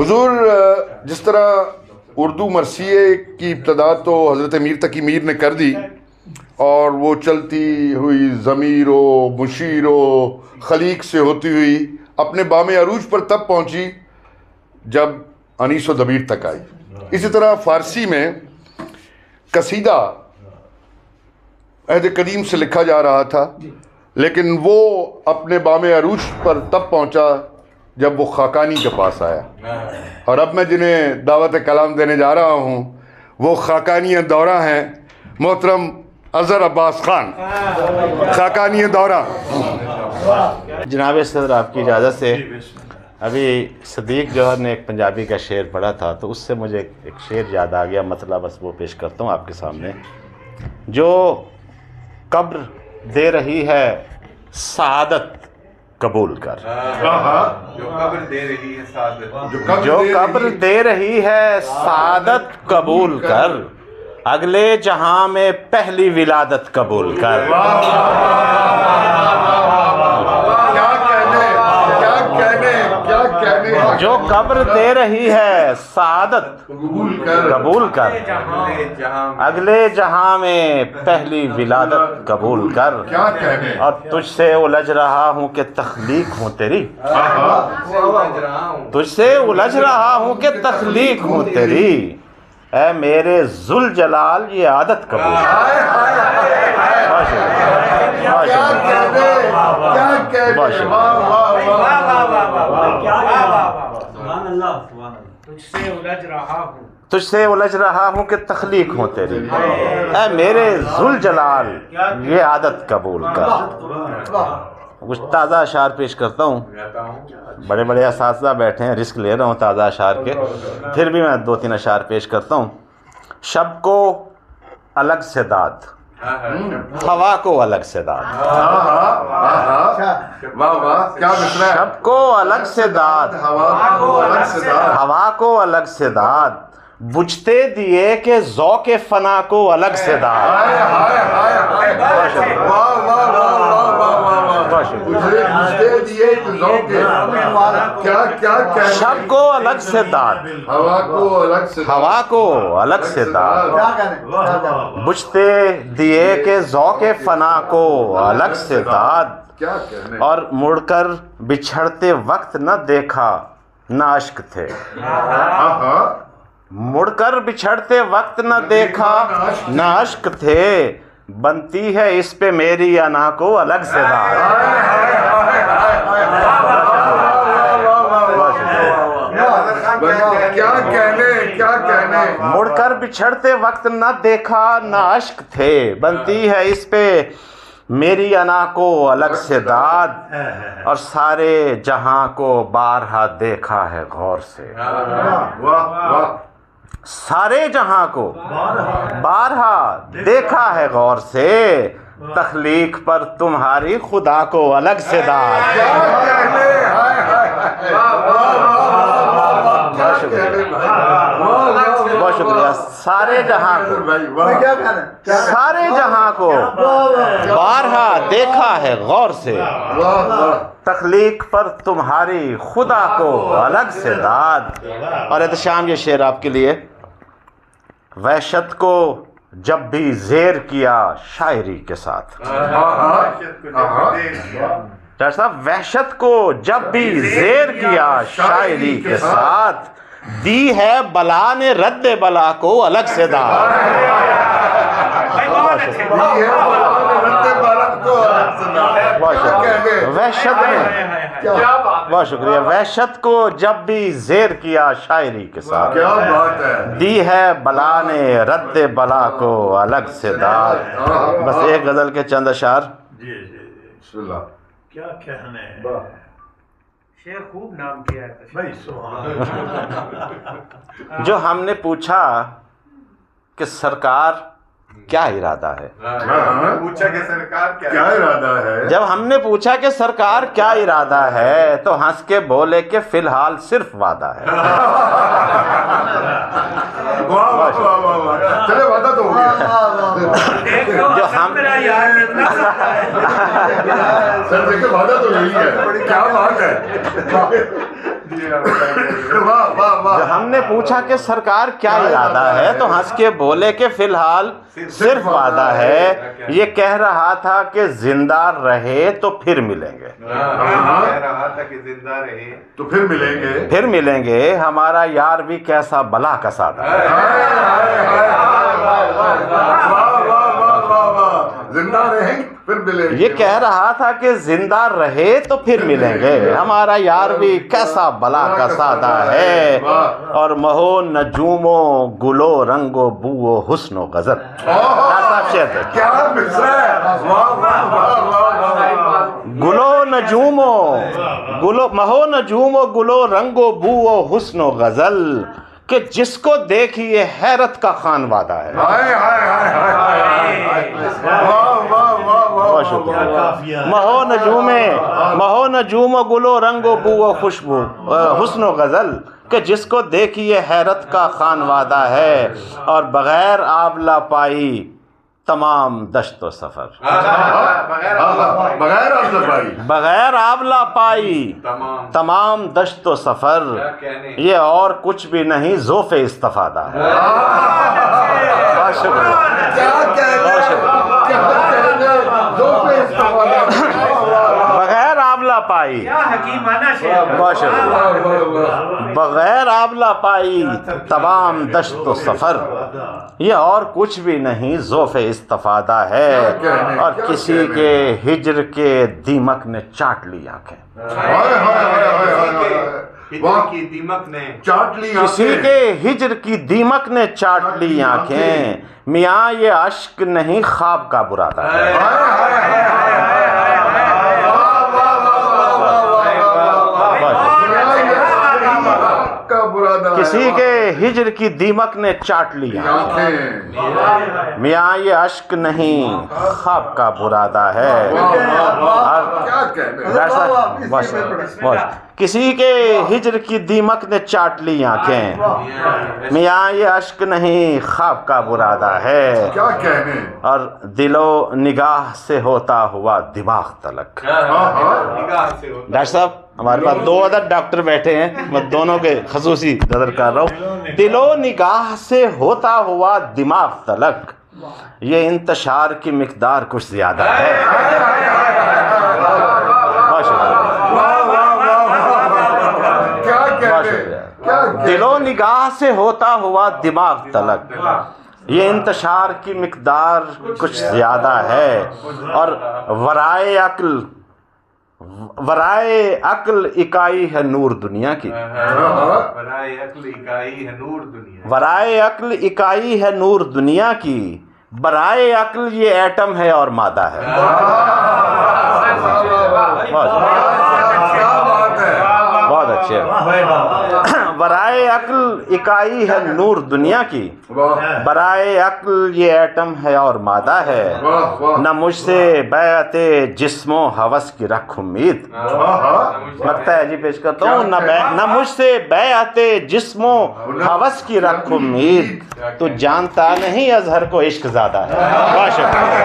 حضور جس طرح اردو مرثیے کی ابتدا تو حضرت میر تقی میر نے کر دی، اور وہ چلتی ہوئی ضمیر و مشیر و خلیق سے ہوتی ہوئی اپنے بام عروج پر تب پہنچی جب انیس و ضمیر تک آئی. اسی طرح فارسی میں قصیدہ عہد قدیم سے لکھا جا رہا تھا، لیکن وہ اپنے بام عروج پر تب پہنچا جب وہ خاقانی کے پاس آیا. اور اب میں جنہیں دعوت کلام دینے جا رہا ہوں وہ خاقانی دورہ ہیں. محترم اظہر عباس خان، خاقانی دورہ. جناب صدر آپ کی اجازت سے ابھی صدیق جوہر نے ایک پنجابی کا شعر پڑھا تھا تو اس سے مجھے ایک شعر یاد آ گیا، مطلب بس وہ پیش کرتا ہوں آپ کے سامنے. جو قبر دے رہی ہے سعادت قبول کر، جو قبر دے رہی ہے سعادت، جو قبر دے رہی ہے سعادت قبول کر، اگلے جہاں میں پہلی ولادت قبول کر. جو قبر دے رہی ہے سعادت قبول کر، اگلے جہاں میں پہلی ولادت قبول کر. اور تجھ سے الجھ رہا ہوں کہ تخلیق ہوں تیری، تجھ سے الجھ رہا ہوں کہ تخلیق ہوں تیری، اے میرے ذوالجلال یہ عادت قبول تجھ سے الجھ رہا ہوں کہ تخلیق ہوں تیری، اے میرے ذوالجلال یہ عادت قبول کر. کچھ تازہ اشعار پیش کرتا ہوں. بڑے بڑے اساتذہ بیٹھے ہیں، رسک لے رہا ہوں تازہ اشعار کے، پھر بھی میں 2-3 اشعار پیش کرتا ہوں. شب کو الگ سے داد، ہوا کو الگ سے داد، شب کو الگ سے داد، ہوا کو الگ سے داد، بجھتے دیے کہ ذوق فنا کو الگ سے داد. شب کو الگ سے داد، ہوا کو الگ سے داد، بجھتے دیے کہ ذوق فنا کو الگ سے داد. اور مڑ کر بچھڑتے وقت نہ دیکھا نہ اشک تھے، مڑ کر بچھڑتے وقت نہ دیکھا نہ اشک تھے، بنتی ہے اس پہ میری انا کو الگ سے داد. مڑ کر بچھڑتے وقت نہ دیکھا نہ اشک تھے، بنتی ہے اس پہ میری انا کو الگ سے داد. اور سارے جہاں کو بارہا دیکھا ہے غور سے، سارے جہاں کو بارہا دیکھا ہے غور سے، تخلیق پر تمہاری خدا کو الگ سے داد. بہت شکریہ. سارے جہاں کو، سارے جہاں کو بارہا دیکھا ہے غور سے، تخلیق پر تمہاری خدا کو الگ سے داد. اور احتشام یہ شعر آپ کے لیے. وحشت کو جب بھی زیر کیا شاعری کے ساتھ، ڈاکٹر صاحب وحشت کو جب بھی زیر کیا شاعری کے ساتھ، دی ہے بلا نے رد بلا کو الگ سے داد. وحشت میں، بہت شکریہ. وحشت کو جب بھی زیر کیا شاعری کے ساتھ، دی ہے بلا نے رد بلا کو الگ سے داد. بس ایک غزل کے چند اشعار. بسم اللہ. کیا کہنے، شعر خوب نام کیا ہے بھائی سبحان. جو ہم نے پوچھا کہ سرکار کیا ارادہ ہے، پوچھا کہ سرکار کیا ارادہ ہے، جب ہم نے پوچھا کہ سرکار کیا ارادہ ہے تو ہنس کے بولے کہ فی الحال صرف وعدہ ہے. چلے وعدہ تو ہو گیا. جو ہم سر دیکھیں وعدہ تو یہی ہے. کیا بات ہے. جب ہم نے پوچھا کہ سرکار کیا ارادہ ہے تو ہنس کے بولے کہ فی الحال صرف وعدہ ہے، یہ کہہ رہا تھا کہ زندہ رہے تو پھر ملیں گے، کہہ رہا تھا کہ زندہ رہے تو پھر ملیں گے، پھر ملیں گے، ہمارا یار بھی کیسا بلا کا سادہ ہے۔ زندہ رہیں پھر ملیں گے، یہ کہہ رہا تھا کہ زندہ رہے تو پھر ملیں گے، ہمارا یار بھی کیسا بلا کا سادہ ہے، اور مہو نجوم و گلو رنگ و بو و حسن و غزل۔ صاحب شعر دیکھیں، کیا مصرع ہے، واہ واہ واہ واہ، گلو نجوم و گلو مہو نجوم و گلو رنگ و بو و حسن و غزل، کہ جس کو دیکھیے حیرت کا خان وعدہ ہے۔ ہائے ہائے ہائے ہائے ہائے، واہ واہ واہ بہت شکریہ۔ مہو نجوم و گل و رنگ و بو و خوشبو حسن و غزل، کہ جس کو دیکھیے حیرت کا خان وعدہ ہے، اور بغیر آبلہ پائی تمام دشت و سفر، بغیر عرض بھائی، بغیر آبلہ پائی تمام دشت و سفر، یہ اور کچھ بھی نہیں ذوف استفادہ ہے۔ بہت شکریہ، بہت شکریہ۔ بغیر آبلہ پائی، کیا حکیمانہ شعر، بہت شکریہ۔ بغیر آبلہ پائی تمام دشت و سفر، یہ اور کچھ بھی نہیں ذوف استفادہ ہے، اور کسی کے ہجر کے دیمک نے چاٹ لی آنکھیں، کی دیمک نے چاٹ لی کسی کے ہجر کی دیمک نے چاٹ لی آنکھیں، میاں یہ اشک نہیں خواب کا برادہ ہے۔ کسی کے ہجر کی دیمک نے چاٹ لی آنکھیں، میاں یہ اشک نہیں خواب کا برادہ ہے۔ کسی کے ہجر کی دیمک نے چاٹ لی آنکھیں، میاں یہ اشک نہیں خواب کا برادہ ہے، کیا کہنے، اور دل و نگاہ سے ہوتا ہوا دماغ تلک۔ ڈاکٹر صاحب ہمارے پاس دو عدد ڈاکٹر بیٹھے ہیں، میں دونوں کے خصوصی نظر کر رہا ہوں۔ دل و نگاہ سے ہوتا ہوا دماغ تلک، یہ انتشار کی مقدار کچھ زیادہ ہے۔ بہت شکریہ، بہت شکریہ۔ دل و نگاہ سے ہوتا ہوا دماغ تلک، یہ انتشار کی مقدار کچھ زیادہ ہے، اور ورائے عقل اکائی ہے نور دنیا کی، ورائے عقل اکائی ہے نور دنیا، ورائے عقل اکائی ہے نور دنیا کی، برائے عقل یہ ایٹم ہے اور مادہ ہے۔ بہت اچھے، برائے عقل اکائی ہے نور دنیا کی، برائے عقل یہ ایٹم ہے اور مادہ ہے، نہ مجھ سے بیعت جسم و ہوس کی رکھ امید، لگتا ہے جی پیش کرتا ہوں، نہ مجھ سے بیعت جسم و ہوس کی رکھ امید، تو جانتا نہیں اظہر کو عشق زیادہ ہے۔ بہت شکریہ۔